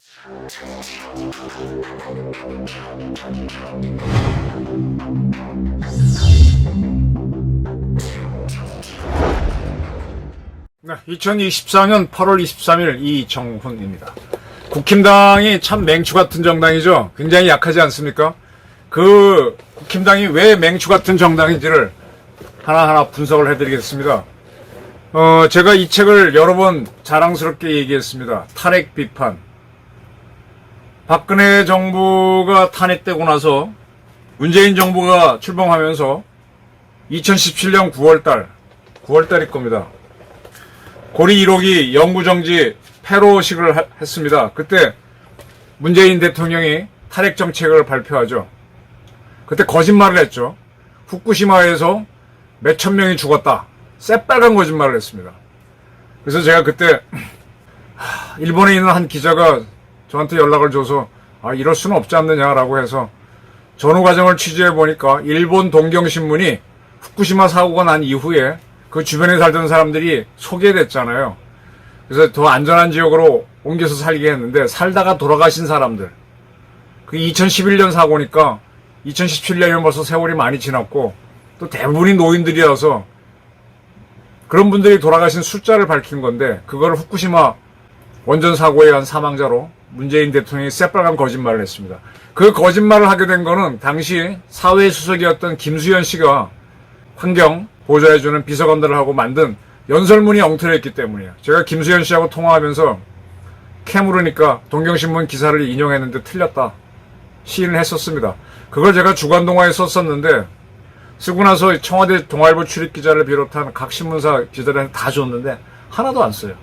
네, 2024년 8월 23일 이정훈입니다. 국힘당이 참 맹추 같은 정당이죠. 굉장히 약하지 않습니까? 그 국힘당이 왜 맹추 같은 정당인지를 하나하나 분석을 해드리겠습니다. 제가 이 책을 여러 번 자랑스럽게 얘기했습니다. 탄핵 비판. 박근혜 정부가 탄핵되고 나서 문재인 정부가 출범하면서 2017년 9월달일 겁니다. 고리 1호기 영구정지 폐로식을 했습니다. 그때 문재인 대통령이 탄핵 정책을 발표하죠. 그때 거짓말을 했죠. 후쿠시마에서 몇천 명이 죽었다. 새빨간 거짓말을 했습니다. 그래서 제가 그때 일본에 있는 한 기자가 저한테 연락을 줘서 이럴 수는 없지 않느냐라고 해서 전후 과정을 취재해 보니까 일본 동경신문이 후쿠시마 사고가 난 이후에 그 주변에 살던 사람들이 소개됐잖아요. 그래서 더 안전한 지역으로 옮겨서 살게 했는데 살다가 돌아가신 사람들. 그게 2011년 사고니까 2017년이면 벌써 세월이 많이 지났고 또 대부분이 노인들이라서 그런 분들이 돌아가신 숫자를 밝힌 건데 그걸 후쿠시마 원전 사고에 의한 사망자로 문재인 대통령이 새빨간 거짓말을 했습니다. 그 거짓말을 하게 된 거는 당시 사회수석이었던 김수현 씨가 환경 보좌해주는 비서관들을 하고 만든 연설문이 엉터리였기 때문이에요. 제가 김수현 씨하고 통화하면서 캐물으니까 동경신문 기사를 인용했는데 틀렸다. 시인을 했었습니다. 그걸 제가 주간동화에 썼었는데 쓰고 나서 청와대 동아일보 출입기자를 비롯한 각 신문사 기자들한테 다 줬는데 하나도 안 써요.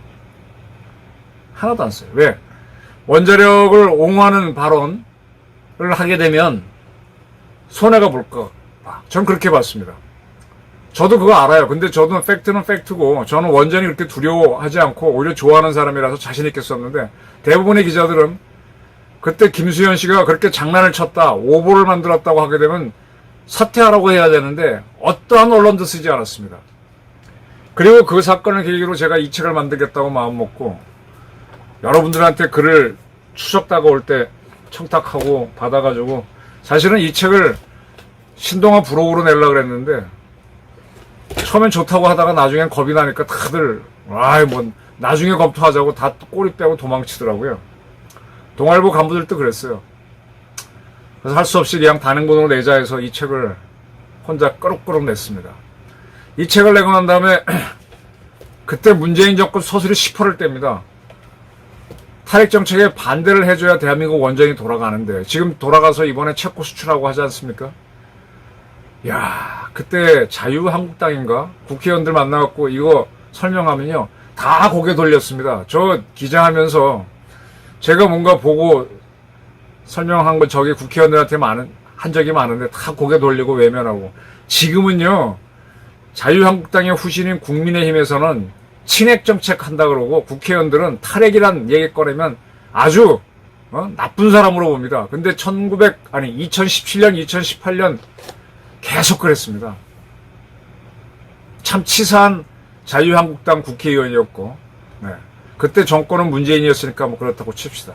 하나도 안 써요. 왜? 원자력을 옹호하는 발언을 하게 되면 손해가 볼까 봐. 전 그렇게 봤습니다. 저도 그거 알아요. 근데 저도 팩트는 팩트고 저는 원전이 그렇게 두려워하지 않고 오히려 좋아하는 사람이라서 자신 있게 썼는데 대부분의 기자들은 그때 김수현 씨가 그렇게 장난을 쳤다, 오보를 만들었다고 하게 되면 사퇴하라고 해야 되는데 어떠한 언론도 쓰지 않았습니다. 그리고 그 사건을 계기로 제가 이 책을 만들겠다고 마음먹고 여러분들한테 글을 추적다가 올 때 청탁하고 받아가지고 사실은 이 책을 신동아 브로그로 내려고 그랬는데 처음엔 좋다고 하다가 나중엔 겁이 나니까 다들 나중에 검토하자고 다 꼬리 빼고 도망치더라고요. 동아일보 간부들도 그랬어요. 그래서 할 수 없이 그냥 단행본으로 내자 해서 이 책을 혼자 꾸룩꾸룩 냈습니다. 이 책을 내고 난 다음에 그때 문재인 정권 서술이 10%를 뗍니다. 탄핵 정책에 반대를 해줘야 대한민국 원전이 돌아가는데 지금 돌아가서 이번에 체코 수출하고 하지 않습니까? 야, 그때 자유한국당인가? 국회의원들 만나갖고 이거 설명하면요. 다 고개 돌렸습니다. 저 기자하면서 제가 뭔가 보고 설명한 거 저기 국회의원들한테 한 적이 많은데 다 고개 돌리고 외면하고 지금은요. 자유한국당의 후신인 국민의힘에서는 친핵 정책 한다 그러고 국회의원들은 탈핵이란 얘기 꺼내면 아주 나쁜 사람으로 봅니다. 근데 2017년, 2018년 계속 그랬습니다. 참 치사한 자유한국당 국회의원이었고, 네. 그때 정권은 문재인이었으니까 뭐 그렇다고 칩시다.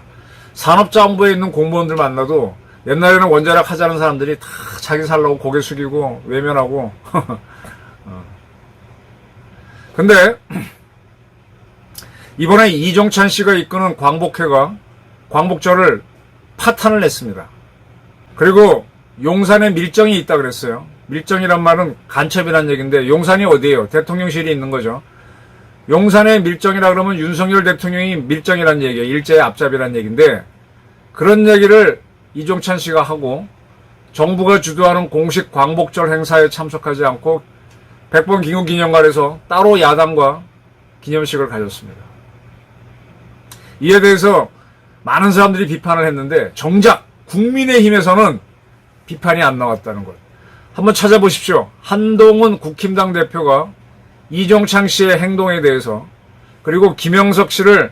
산업자원부에 있는 공무원들 만나도 옛날에는 원자력 하자는 사람들이 다 자기 살라고 고개 숙이고 외면하고. 근데 이번에 이종찬 씨가 이끄는 광복회가 광복절을 파탄을 냈습니다. 그리고 용산에 밀정이 있다 그랬어요. 밀정이란 말은 간첩이란 얘기인데 용산이 어디예요? 대통령실이 있는 거죠. 용산에 밀정이라 그러면 윤석열 대통령이 밀정이란 얘기예요. 일제의 앞잡이란 얘기인데 그런 얘기를 이종찬 씨가 하고 정부가 주도하는 공식 광복절 행사에 참석하지 않고 백번 기념관에서 따로 야당과 기념식을 가졌습니다. 이에 대해서 많은 사람들이 비판을 했는데 정작 국민의힘에서는 비판이 안 나왔다는 걸. 한번 찾아보십시오. 한동훈 국힘당 대표가 이종찬 씨의 행동에 대해서 그리고 김영석 씨를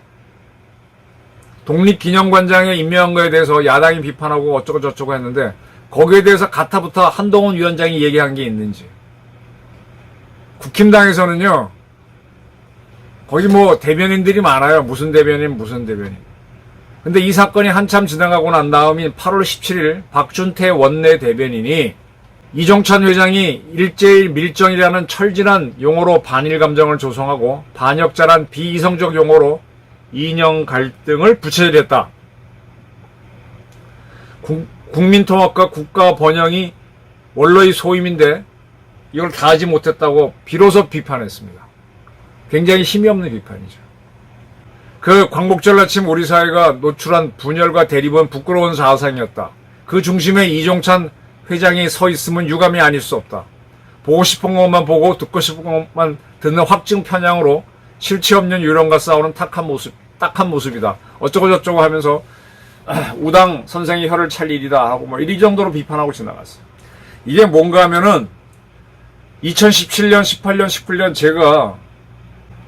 독립기념관장에 임명한 거에 대해서 야당이 비판하고 어쩌고 저쩌고 했는데 거기에 대해서 가타부타 한동훈 위원장이 얘기한 게 있는지. 국힘당에서는요. 거기 뭐 대변인들이 많아요. 무슨 대변인. 근데 이 사건이 한참 지나가고 난 다음인 8월 17일 박준태 원내 대변인이 이종찬 회장이 일제일 밀정이라는 철진한 용어로 반일 감정을 조성하고 반역자란 비이성적 용어로 이념 갈등을 부채질했다. 국민통합과 국가 번영이 원로의 소임인데 이걸 다 하지 못했다고 비로소 비판했습니다. 굉장히 힘이 없는 비판이죠. 그 광복절 아침 우리 사회가 노출한 분열과 대립은 부끄러운 사상이었다. 그 중심에 이종찬 회장이 서 있으면 유감이 아닐 수 없다. 보고 싶은 것만 보고 듣고 싶은 것만 듣는 확증 편향으로 실체 없는 유령과 싸우는 딱한 모습이다. 어쩌고저쩌고 하면서 우당 선생이 혀를 찰 일이다 하고 뭐 이 정도로 비판하고 지나갔어요. 이게 뭔가 하면은 2017년, 18년, 19년 제가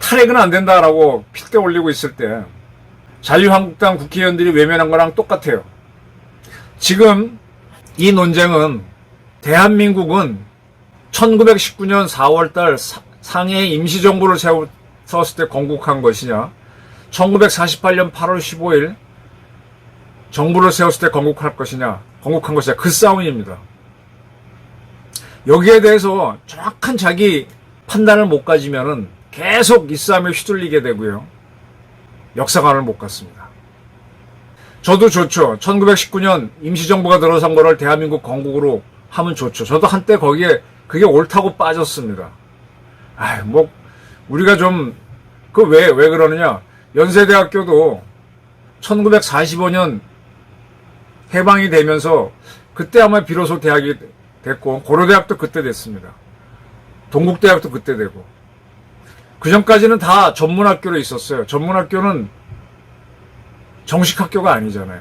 탈핵은 안 된다라고 핏대 올리고 있을 때 자유한국당 국회의원들이 외면한 거랑 똑같아요. 지금 이 논쟁은 대한민국은 1919년 4월달 상해 임시정부를 세웠을 때 건국한 것이냐, 1948년 8월 15일 정부를 세웠을 때 건국한 것이냐 그 싸움입니다. 여기에 대해서 정확한 자기 판단을 못 가지면은 계속 이 싸움에 휘둘리게 되고요. 역사관을 못 갖습니다. 저도 좋죠. 1919년 임시정부가 들어선 거를 대한민국 건국으로 하면 좋죠. 저도 한때 거기에 그게 옳다고 빠졌습니다. 우리가 좀, 왜 그러느냐. 연세대학교도 1945년 해방이 되면서 그때 아마 비로소 대학이 됐고, 고려대학도 그때 됐습니다. 동국대학도 그때 되고. 그 전까지는 다 전문학교로 있었어요. 전문학교는 정식 학교가 아니잖아요.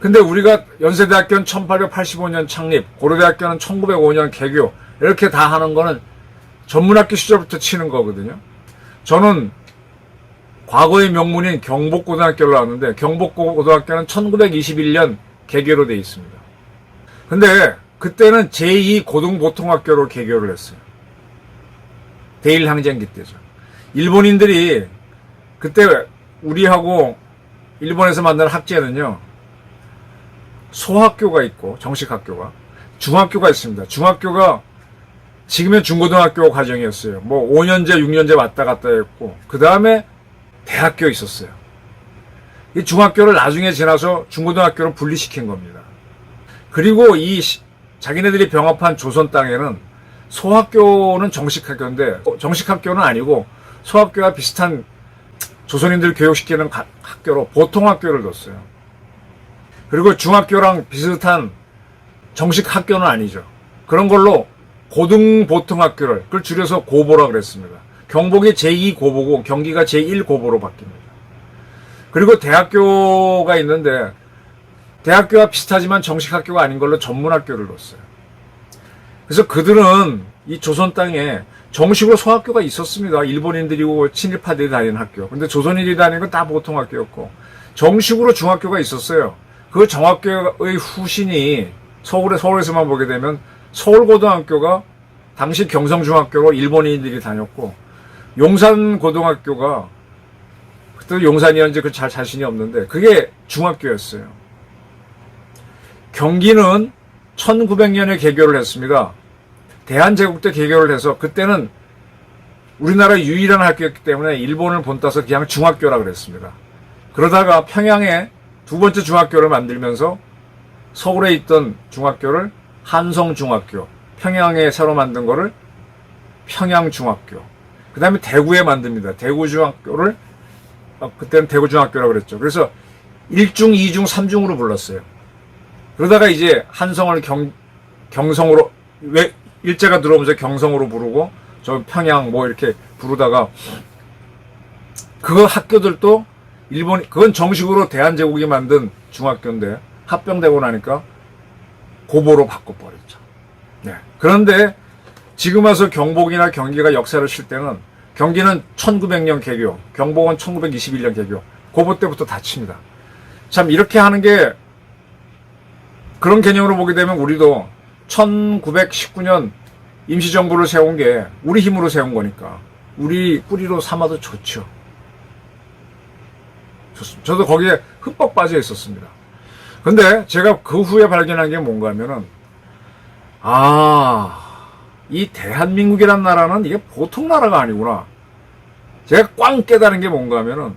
근데 우리가 연세대학교는 1885년 창립, 고려대학교는 1905년 개교, 이렇게 다 하는 거는 전문학교 시절부터 치는 거거든요. 저는 과거의 명문인 경복고등학교를 나왔는데, 경복고등학교는 1921년 개교로 돼 있습니다. 근데 그때는 제2고등보통학교로 개교를 했어요. 대일항쟁기 때죠. 일본인들이 그때 우리하고 일본에서 만난 학제는요, 소학교가 있고 정식 학교가, 중학교가 있습니다. 중학교가 지금의 중고등학교 과정이었어요. 5년제, 6년제 왔다 갔다 했고, 그 다음에 대학교 있었어요. 이 중학교를 나중에 지나서 중고등학교로 분리시킨 겁니다. 그리고 자기네들이 병합한 조선 땅에는 소학교는 정식 학교인데, 정식 학교는 아니고 소학교와 비슷한 조선인들 교육시키는 학교로 보통학교를 뒀어요. 그리고 중학교랑 비슷한 정식 학교는 아니죠. 그런 걸로 고등보통학교를, 그걸 줄여서 고보라 그랬습니다. 경복이 제2고보고 경기가 제1고보로 바뀝니다. 그리고 대학교가 있는데, 대학교와 비슷하지만 정식 학교가 아닌 걸로 전문학교를 뒀어요. 그래서 그들은 이 조선 땅에 정식으로 소학교가 있었습니다. 일본인들이고 친일파들이 다니는 학교. 근데 조선인들이 다니는 건 다 보통학교였고, 정식으로 중학교가 있었어요. 그 정학교의 후신이 서울에서만 보게 되면 서울고등학교가 당시 경성중학교로 일본인들이 다녔고, 용산고등학교가 그때 용산이었는지 잘 자신이 없는데 그게 중학교였어요. 경기는 1900년에 개교를 했습니다. 대한제국 때 개교를 해서 그때는 우리나라 유일한 학교였기 때문에 일본을 본따서 그냥 중학교라 그랬습니다. 그러다가 평양에 두 번째 중학교를 만들면서 서울에 있던 중학교를 한성중학교, 평양에 새로 만든 거를 평양중학교, 그 다음에 대구에 만듭니다. 대구중학교를 그때는 대구중학교라고 그랬죠. 그래서 1중, 2중, 3중으로 불렀어요. 그러다가 이제 한성을 경성으로, 왜 일제가 들어오면서 경성으로 부르고 저 평양 이렇게 부르다가 그 학교들도 그건 정식으로 대한제국이 만든 중학교인데 합병되고 나니까 고보로 바꿔버렸죠. 네. 그런데 지금 와서 경복이나 경기가 역사를 칠 때는 경기는 1900년 개교, 경복은 1921년 개교, 고보 때부터 다 칩니다. 참 이렇게 하는 게, 그런 개념으로 보게 되면 우리도 1919년 임시정부를 세운 게 우리 힘으로 세운 거니까 우리 뿌리로 삼아도 좋죠. 좋습니다. 저도 거기에 흠뻑 빠져 있었습니다. 근데 제가 그 후에 발견한 게 뭔가 하면은, 이 대한민국이란 나라는 이게 보통 나라가 아니구나. 제가 꽝 깨달은 게 뭔가 하면은,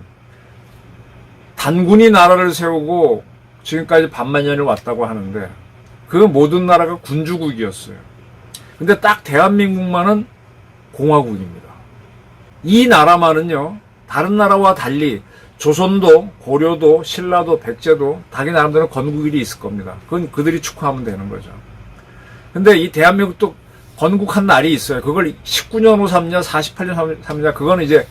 단군이 나라를 세우고 지금까지 반만년을 왔다고 하는데, 그 모든 나라가 군주국이었어요. 근데 딱 대한민국만은 공화국입니다. 이 나라만은요, 다른 나라와 달리 조선도, 고려도, 신라도, 백제도 자기 나름대로 건국일이 있을 겁니다. 그건 그들이 축하하면 되는 거죠. 근데 이 대한민국도 건국한 날이 있어요. 그걸 19년 후 삼냐, 48년 삼냐, 그거는 이제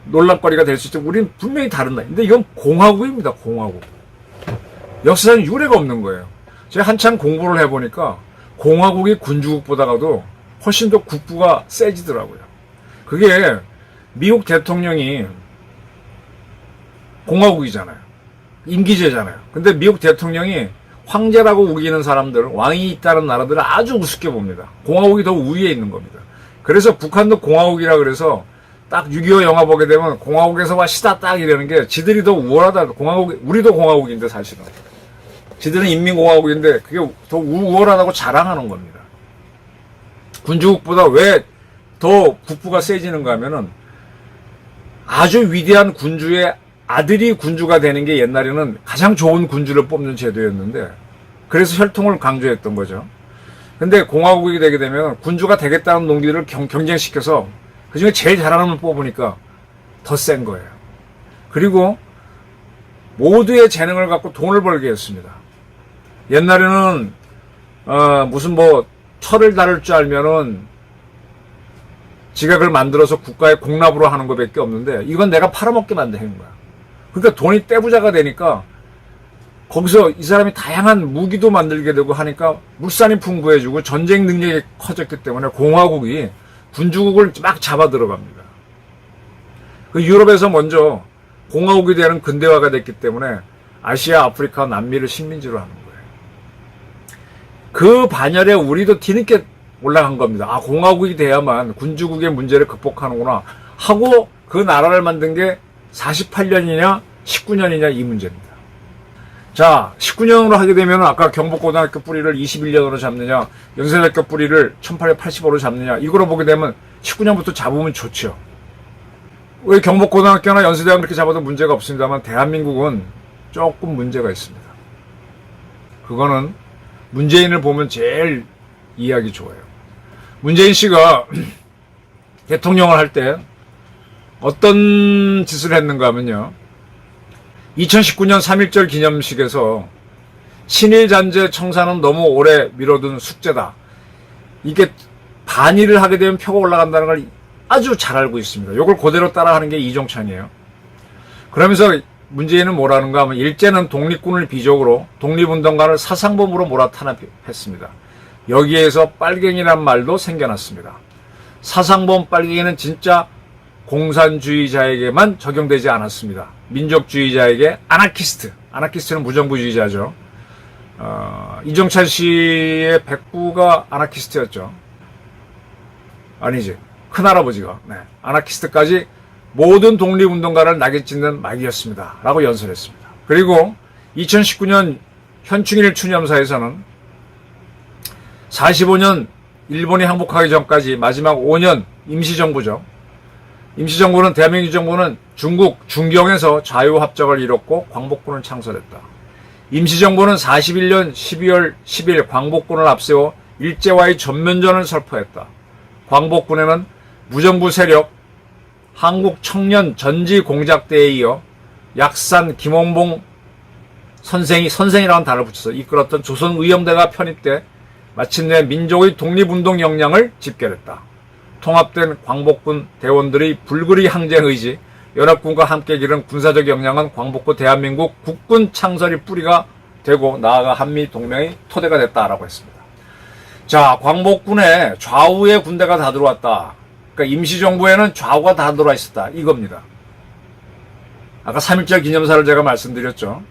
논란거리가 될 수 있죠. 우리는 분명히 다른 날. 근데 이건 공화국입니다. 공화국. 역사상 유례가 없는 거예요. 제가 한참 공부를 해보니까 공화국이 군주국보다가도 훨씬 더 국부가 세지더라고요. 그게 미국 대통령이 공화국이잖아요. 임기제잖아요. 근데 미국 대통령이 황제라고 우기는 사람들, 왕이 있다는 나라들을 아주 우습게 봅니다. 공화국이 더 우위에 있는 겁니다. 그래서 북한도 공화국이라 그래서 딱 6.25 영화 보게 되면 공화국에서 와 시다 딱 이러는 게 지들이 더 우월하다. 우리도 공화국인데 사실은. 지들은 인민공화국인데 그게 더 우월하다고 자랑하는 겁니다. 군주국보다 왜 더 국부가 세지는가 하면은 아주 위대한 군주의 아들이 군주가 되는 게 옛날에는 가장 좋은 군주를 뽑는 제도였는데 그래서 혈통을 강조했던 거죠. 근데 공화국이 되게 되면 군주가 되겠다는 농기들을 경쟁시켜서 그중에 제일 잘하는 걸 뽑으니까 더 센 거예요. 그리고 모두의 재능을 갖고 돈을 벌게 했습니다. 옛날에는 무슨 철을 다룰 줄 알면은 지가 그걸 만들어서 국가에 공납으로 하는 것밖에 없는데 이건 내가 팔아먹게 만드는 거야. 그러니까 돈이 떼부자가 되니까 거기서 이 사람이 다양한 무기도 만들게 되고 하니까 물산이 풍부해지고 전쟁 능력이 커졌기 때문에 공화국이 군주국을 막 잡아 들어갑니다. 그 유럽에서 먼저 공화국이 되는 근대화가 됐기 때문에 아시아, 아프리카, 남미를 식민지로 하는 거예요. 그 반열에 우리도 뒤늦게 올라간 겁니다. 공화국이 돼야만 군주국의 문제를 극복하는구나 하고 그 나라를 만든 게 48년이냐 19년이냐 이 문제입니다. 자, 19년으로 하게 되면 아까 경북고등학교 뿌리를 21년으로 잡느냐, 연세대학교 뿌리를 1885로 잡느냐 이거로 보게 되면 19년부터 잡으면 좋죠. 왜 경북고등학교나 연세대학 이렇게 잡아도 문제가 없습니다만 대한민국은 조금 문제가 있습니다. 그거는 문재인을 보면 제일 이해하기 좋아요. 문재인 씨가 대통령을 할 때 어떤 짓을 했는가 하면요. 2019년 3.1절 기념식에서 친일잔재 청산은 너무 오래 미뤄둔 숙제다. 이게 반일을 하게 되면 표가 올라간다는 걸 아주 잘 알고 있습니다. 이걸 그대로 따라하는 게 이종찬이에요. 그러면서 문재인은 뭐라는가 하면 일제는 독립군을 비적으로 독립운동가를 사상범으로 몰아탄압했습니다. 여기에서 빨갱이란 말도 생겨났습니다. 사상범 빨갱이는 진짜 공산주의자에게만 적용되지 않았습니다. 민족주의자에게 아나키스트는 무정부주의자죠. 이종찬 씨의 백부가 아나키스트였죠. 아니지, 큰할아버지가. 네. 아나키스트까지 모든 독립운동가를 낙인 찍는 말이었습니다. 라고 연설했습니다. 그리고 2019년 현충일 추념사에서는 45년 일본이 항복하기 전까지 마지막 5년 임시정부죠. 임시정부는 대한민국 정부는 중국 중경에서 자유합작을 이뤘고 광복군을 창설했다. 임시정부는 41년 12월 10일 광복군을 앞세워 일제와의 전면전을 선포했다. 광복군에는 무정부 세력 한국청년 전지공작대에 이어 약산 김홍봉 선생이라는 단어를 붙여서 이끌었던 조선의형대가 편입돼 마침내 민족의 독립운동 역량을 집결했다. 통합된 광복군 대원들의 불그리 항쟁 의지, 연합군과 함께 기른 군사적 역량은 광복부 대한민국 국군 창설의 뿌리가 되고 나아가 한미동맹의 토대가 됐다라고 했습니다. 자, 광복군에 좌우의 군대가 다 들어왔다. 그러니까 임시정부에는 좌우가 다 들어와 있었다. 이겁니다. 아까 3.1절 기념사를 제가 말씀드렸죠.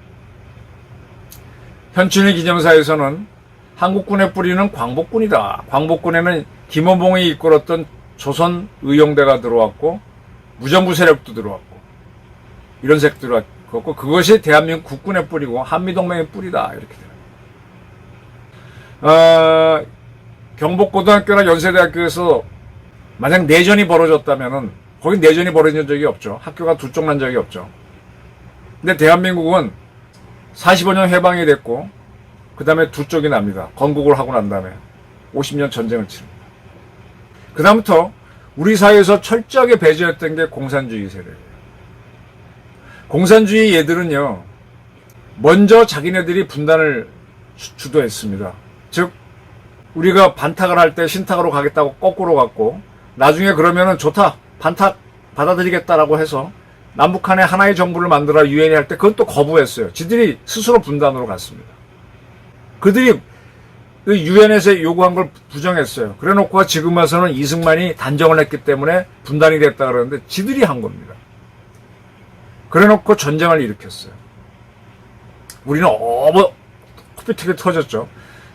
현충일 기념사에서는 한국군의 뿌리는 광복군이다. 광복군에는 김원봉이 이끌었던 조선의용대가 들어왔고 무정부 세력도 들어왔고 이런 색들이 일컫고 그것이 대한민국 국군의 뿌리고 한미동맹의 뿌리다 이렇게 돼요. 경북고등학교나 연세대학교에서 만약 내전이 벌어졌다면은 거기 내전이 벌어진 적이 없죠. 학교가 두 쪽 난 적이 없죠. 근데 대한민국은 45년 해방이 됐고 그 다음에 두 쪽이 납니다. 건국을 하고 난 다음에 50년 전쟁을 치릅니다. 그 다음부터 우리 사회에서 철저하게 배제했던 게 공산주의 세력이에요. 공산주의 얘들은요, 먼저 자기네들이 분단을 주도했습니다. 즉 우리가 반탁을 할 때 신탁으로 가겠다고 거꾸로 갔고, 나중에 그러면은 좋다, 반탁 받아들이겠다라고 해서 남북한의 하나의 정부를 만들어 유엔이 할 때 그건 또 거부했어요. 지들이 스스로 분단으로 갔습니다. 그들이 유엔에서 요구한 걸 부정했어요. 그래 놓고 지금 와서는 이승만이 단정을 했기 때문에 분단이 됐다 그러는데 지들이 한 겁니다. 그래 놓고 전쟁을 일으켰어요. 우리는 코피 튀게 터졌죠.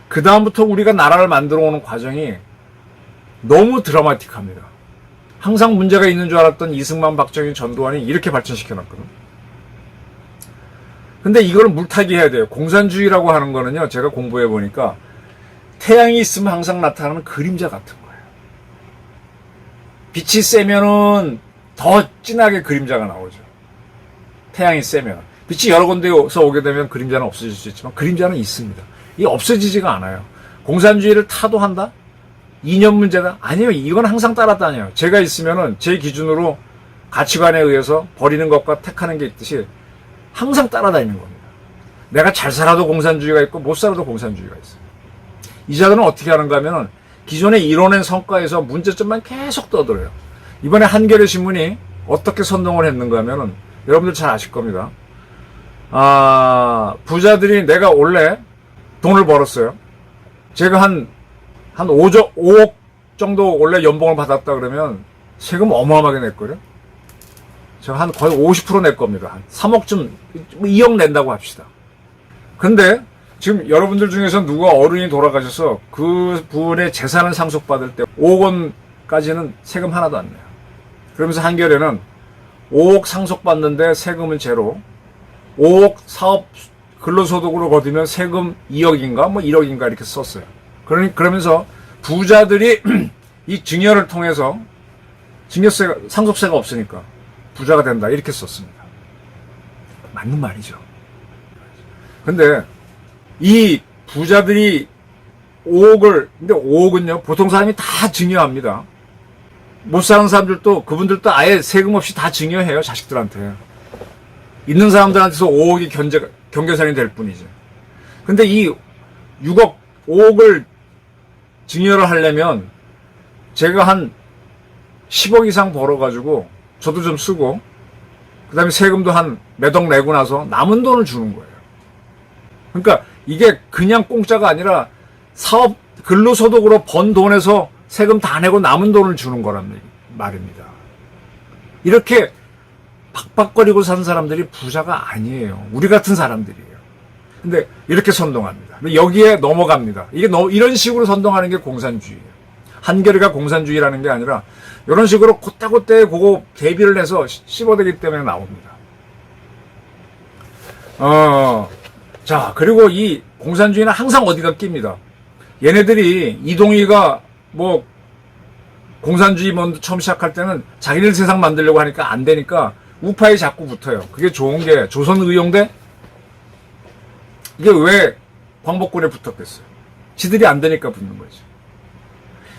그 다음부터 우리가 나라를 만들어 오는 과정이 너무 드라마틱합니다. 항상 문제가 있는 줄 알았던 이승만, 박정희, 전두환이 이렇게 발전시켜놨거든. 근데 이걸 물타기 해야 돼요. 공산주의라고 하는 거는요, 제가 공부해 보니까 태양이 있으면 항상 나타나는 그림자 같은 거예요. 빛이 세면은 더 진하게 그림자가 나오죠. 태양이 세면. 빛이 여러 군데에서 오게 되면 그림자는 없어질 수 있지만 그림자는 있습니다. 이게 없어지지가 않아요. 공산주의를 타도한다? 이념 문제다? 아니요. 이건 항상 따라다녀요. 제가 있으면은 제 기준으로 가치관에 의해서 버리는 것과 택하는 게 있듯이 항상 따라다니는 겁니다. 내가 잘 살아도 공산주의가 있고 못 살아도 공산주의가 있어요. 이 자들은 어떻게 하는가 하면은 기존에 이뤄낸 성과에서 문제점만 계속 떠들어요. 이번에 한겨레 신문이 어떻게 선동을 했는가 하면은 여러분들 잘 아실 겁니다. 부자들이 내가 원래 돈을 벌었어요. 제가 한 5억 정도 원래 연봉을 받았다 그러면 세금 어마어마하게 냈거든요. 제가 한 거의 50% 낼 겁니다. 한 3억쯤, 2억 낸다고 합시다. 근데 지금 여러분들 중에서 누가 어른이 돌아가셔서 그 분의 재산을 상속받을 때 5억 원까지는 세금 하나도 안 내요. 그러면서 한겨레는 5억 상속받는데 세금은 제로, 5억 사업 근로소득으로 거두면 세금 2억인가 뭐 1억인가 이렇게 썼어요. 그러면서 부자들이 이 증여를 통해서 증여세가, 상속세가 없으니까 부자가 된다 이렇게 썼습니다. 맞는 말이죠. 근데 이 부자들이 5억을, 근데 5억은요 보통 사람이 다 증여합니다. 못 사는 사람들도, 그분들도 아예 세금 없이 다 증여해요. 자식들한테. 있는 사람들한테서 5억이 경계선이 될 뿐이지. 근데 이 6억 5억을 증여를 하려면 제가 한 10억 이상 벌어가지고 저도 좀 쓰고 그 다음에 세금도 한 몇 억 내고 나서 남은 돈을 주는 거예요. 그러니까 이게 그냥 공짜가 아니라 사업 근로소득으로 번 돈에서 세금 다 내고 남은 돈을 주는 거란 말입니다. 이렇게 박박거리고 산 사람들이 부자가 아니에요. 우리 같은 사람들이에요. 근데 이렇게 선동합니다. 여기에 넘어갑니다. 이게 이런 식으로 선동하는 게 공산주의예요. 한겨레가 공산주의라는 게 아니라 이런 식으로 곧다곧대 그거 대비를 해서 씹어대기 때문에 나옵니다. 자, 그리고 이 공산주의는 항상 어디가 낍니다. 얘네들이 이동희가 뭐 공산주의 먼저 처음 시작할 때는 자기들 세상 만들려고 하니까 안 되니까 우파에 자꾸 붙어요. 그게 좋은 게 조선의용대? 이게 왜 광복군에 붙었겠어요? 지들이 안 되니까 붙는 거지.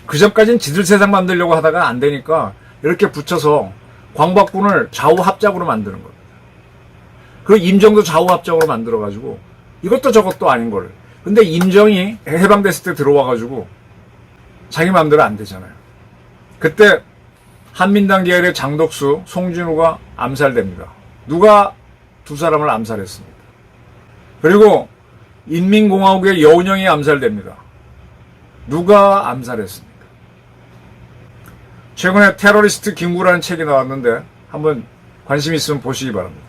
그 전까지는 지들 세상 만들려고 하다가 안 되니까 이렇게 붙여서 광복군을 좌우합작으로 만드는 겁니다. 그리고 임정도 좌우합작으로 만들어가지고 이것도 저것도 아닌 걸. 근데 임정이 해방됐을 때 들어와가지고 자기 마음대로 안 되잖아요. 그때 한민당 계열의 장덕수, 송진우가 암살됩니다. 누가 두 사람을 암살했습니다. 그리고 인민공화국의 여운형이 암살됩니다. 누가 암살했습니까? 최근에 테러리스트 김구라는 책이 나왔는데 한번 관심 있으면 보시기 바랍니다.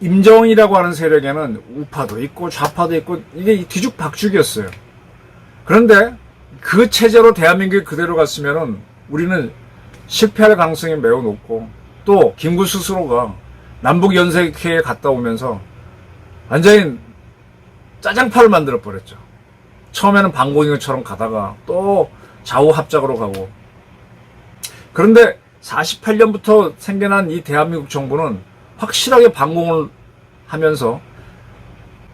임정이라고 하는 세력에는 우파도 있고 좌파도 있고 이게 뒤죽박죽이었어요. 그런데 그 체제로 대한민국이 그대로 갔으면은 우리는 실패할 가능성이 매우 높고 또 김구 스스로가 남북연색회에 갔다 오면서 완전히 짜장파를 만들어 버렸죠. 처음에는 방공인처럼 가다가 또 좌우합작으로 가고. 그런데 48년부터 생겨난 이 대한민국 정부는 확실하게 방공을 하면서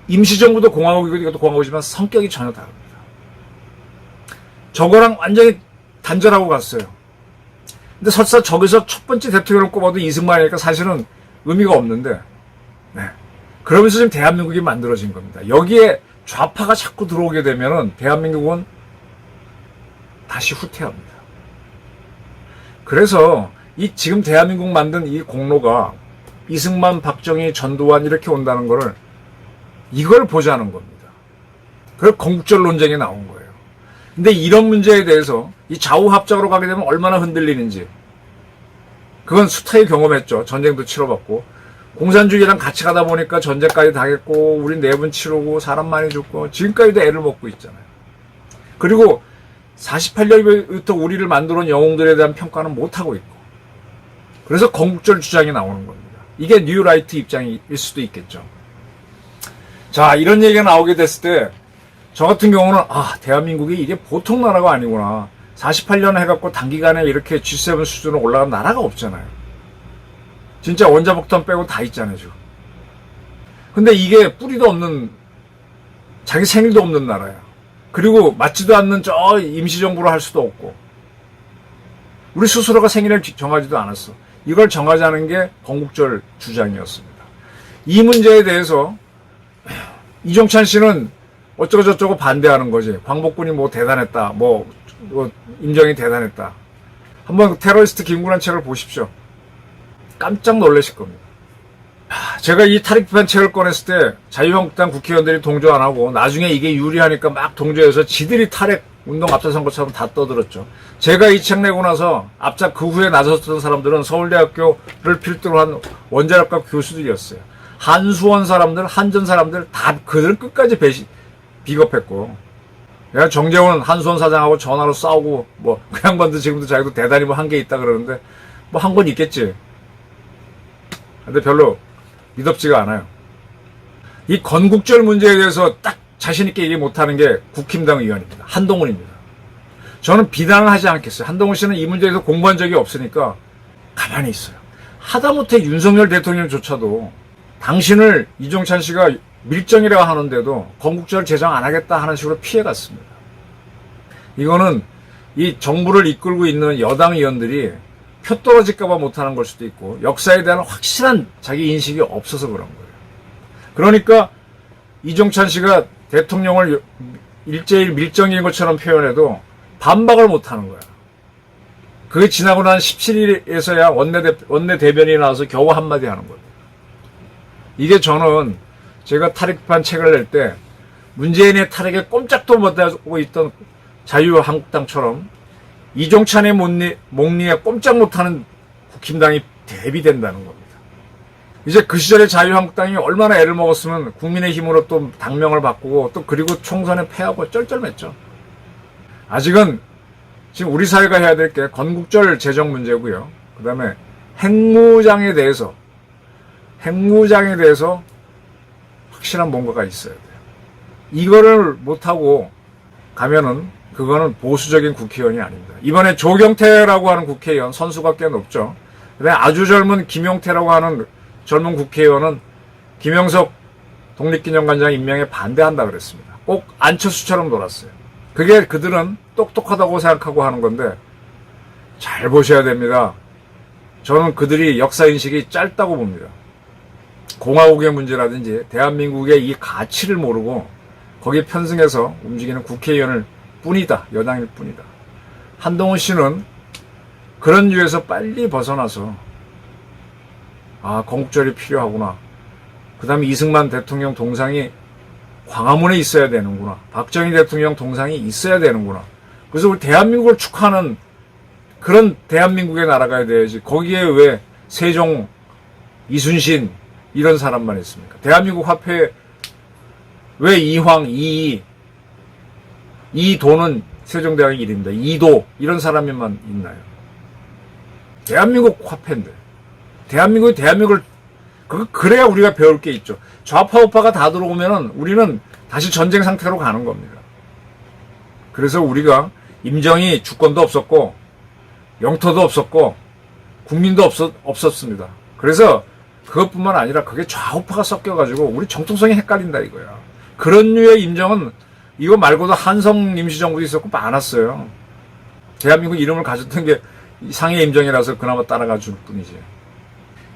임시정부도 공화국이고 이것도 공화국이지만 성격이 전혀 다릅니다. 저거랑 완전히 단절하고 갔어요. 근데 설사 저기서 첫 번째 대통령을 꼽아도 이승만이니까 사실은 의미가 없는데, 네. 그러면서 지금 대한민국이 만들어진 겁니다. 여기에 좌파가 자꾸 들어오게 되면은 대한민국은 다시 후퇴합니다. 그래서 이 지금 대한민국 만든 이 공로가 이승만, 박정희, 전두환 이렇게 온다는 거를 이걸 보자는 겁니다. 그래서 건국절 논쟁이 나온 거예요. 근데 이런 문제에 대해서 이 좌우합작으로 가게 되면 얼마나 흔들리는지 그건 수타히 경험했죠. 전쟁도 치러봤고 공산주의랑 같이 가다 보니까 전쟁까지 당했고 우린 내분 치르고 사람 많이 죽고 지금까지도 애를 먹고 있잖아요. 그리고 48년부터 우리를 만들어 온 영웅들에 대한 평가는 못하고 있고 그래서 건국절 주장이 나오는 겁니다. 이게 뉴라이트 입장일 수도 있겠죠. 자, 이런 얘기가 나오게 됐을 때 저 같은 경우는 대한민국이 이게 보통 나라가 아니구나. 48년 해갖고 단기간에 이렇게 G7 수준으로 올라간 나라가 없잖아요. 진짜 원자폭탄 빼고 다 있잖아요, 지금. 근데 이게 뿌리도 없는, 자기 생일도 없는 나라야. 그리고 맞지도 않는 저 임시정부로 할 수도 없고. 우리 스스로가 생일을 정하지도 않았어. 이걸 정하자는 게 건국절 주장이었습니다. 이 문제에 대해서 이종찬 씨는 어쩌고저쩌고 반대하는 거지. 광복군이 뭐 대단했다. 뭐 임정이 대단했다. 한번 테러리스트 김구란 책을 보십시오. 깜짝 놀라실 겁니다. 제가 이 탈핵 비판 책을 꺼냈을 때 자유한국당 국회의원들이 동조 안 하고 나중에 이게 유리하니까 막 동조해서 지들이 탈핵 운동 앞서선 것처럼 다 떠들었죠. 제가 이 책 내고 나서 앞장 그 후에 나섰던 사람들은 서울대학교를 필두로 한 원자력과 교수들이었어요. 한수원 사람들, 한전 사람들 다 그들은 끝까지 비겁했고, 내가 정재원 한수원 사장하고 전화로 싸우고 뭐 그 양반도 지금도 자기도 대단히 뭐 한 게 있다 그러는데 뭐 한 건 있겠지. 근데 별로 믿업지가 않아요. 이 건국절 문제에 대해서 딱 자신 있게 얘기 못하는 게 국힘당 의원입니다. 한동훈입니다. 저는 비난을 하지 않겠어요. 한동훈 씨는 이 문제에서 공부한 적이 없으니까 가만히 있어요. 하다못해 윤석열 대통령조차도 당신을 이종찬 씨가 밀정이라고 하는데도 건국절 제정 안 하겠다 하는 식으로 피해갔습니다. 이거는 이 정부를 이끌고 있는 여당 의원들이 표 떨어질까봐 못하는 걸 수도 있고 역사에 대한 확실한 자기 인식이 없어서 그런 거예요. 그러니까 이종찬 씨가 대통령을 일제히 밀정인 것처럼 표현해도 반박을 못하는 거야. 그게 지나고 난 17일에서야 원내 대변인이 나와서 겨우 한마디 하는 거예요. 이게 저는 제가 탈핵 비판 책을 낼 때 문재인의 탈핵에 꼼짝도 못하고 있던 자유한국당처럼 이종찬의 목리에 꼼짝 못하는 국힘당이 대비된다는 겁니다. 이제 그 시절에 자유한국당이 얼마나 애를 먹었으면 국민의힘으로 또 당명을 바꾸고 또 그리고 총선에 패하고 쩔쩔맸죠. 아직은 지금 우리 사회가 해야 될 게 건국절 제정 문제고요. 그 다음에 핵무장에 대해서 확실한 뭔가가 있어야 돼요. 이거를 못하고 가면은 그거는 보수적인 국회의원이 아닙니다. 이번에 조경태라고 하는 국회의원 선수가 꽤 높죠. 그다음에 아주 젊은 김용태라고 하는 젊은 국회의원은 김영석 독립기념관장 임명에 반대한다 그랬습니다. 꼭 안철수처럼 놀았어요. 그게 그들은 똑똑하다고 생각하고 하는 건데 잘 보셔야 됩니다. 저는 그들이 역사인식이 짧다고 봅니다. 공화국의 문제라든지 대한민국의 이 가치를 모르고 거기에 편승해서 움직이는 국회의원을 뿐이다. 여당일 뿐이다. 한동훈 씨는 그런 유에서 빨리 벗어나서 건국절이 필요하구나. 그 다음에 이승만 대통령 동상이 광화문에 있어야 되는구나. 박정희 대통령 동상이 있어야 되는구나. 그래서 우리 대한민국을 축하하는 그런 대한민국의 나라가 돼야지. 거기에 왜 세종, 이순신 이런 사람만 있습니까? 대한민국 화폐에 왜 이황, 이도는 세종대왕의 이름입니다. 이도 이런 사람만 있나요? 대한민국 화폐인데 대한민국을 그래야 우리가 배울 게 있죠. 좌파 우파가 다 들어오면은 우리는 다시 전쟁 상태로 가는 겁니다. 그래서 우리가 임정이 주권도 없었고 영토도 없었고 국민도 없었습니다. 그래서 그것뿐만 아니라 그게 좌우파가 섞여가지고 우리 정통성이 헷갈린다 이거야. 그런 류의 임정은 이거 말고도 한성 임시정부도 있었고 많았어요. 대한민국 이름을 가졌던 게 상해 임정이라서 그나마 따라가 줄 뿐이지.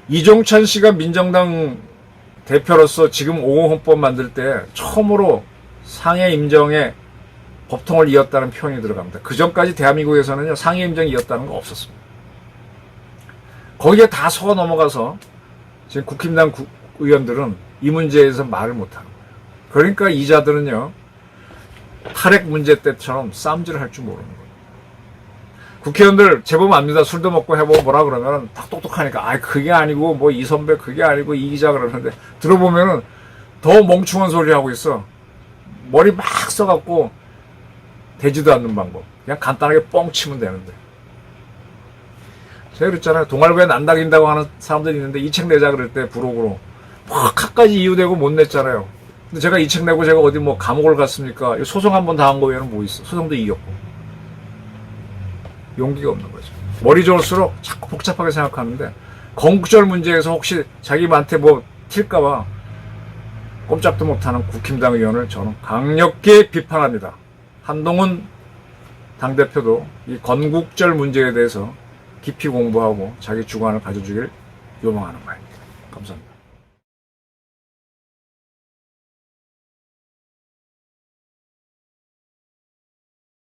이종찬 씨가 민정당 대표로서 지금 5호 헌법 만들 때 처음으로 상해 임정에 법통을 이었다는 표현이 들어갑니다. 그 전까지 대한민국에서는요, 상해 임정이 이었다는 거 없었습니다. 거기에 다 속아 넘어가서 지금 국힘당 의원들은 이 문제에서 말을 못하는 거예요. 그러니까 이자들은요, 탈핵 문제 때처럼 쌈질을 할 줄 모르는 거예요. 국회의원들 제법 압니다. 술도 먹고 해보고 뭐라 그러면 딱 똑똑하니까 아 그게 아니고 뭐 이 선배 그게 아니고 이 기자 그러는데 들어보면은 더 멍충한 소리 하고 있어. 머리 막 써갖고 되지도 않는 방법. 그냥 간단하게 뻥 치면 되는데. 제가 그랬잖아요. 동아일보에 난다긴다고 하는 사람들이 있는데 이 책 내자 그럴 때 부록으로 막 갖가지 이유 대고 못 냈잖아요. 근데 제가 이 책 내고 제가 어디 뭐 감옥을 갔습니까? 소송 한 번 당한 거 외에는 뭐 있어. 소송도 이겼고. 용기가 없는 거죠. 머리 좋을수록 자꾸 복잡하게 생각하는데 건국절 문제에서 혹시 자기한테 뭐 튈까봐 꼼짝도 못하는 국힘당 의원을 저는 강력히 비판합니다. 한동훈 당대표도 이 건국절 문제에 대해서 깊이 공부하고 자기 주관을 가져주길 요망하는 바입니다. 감사합니다.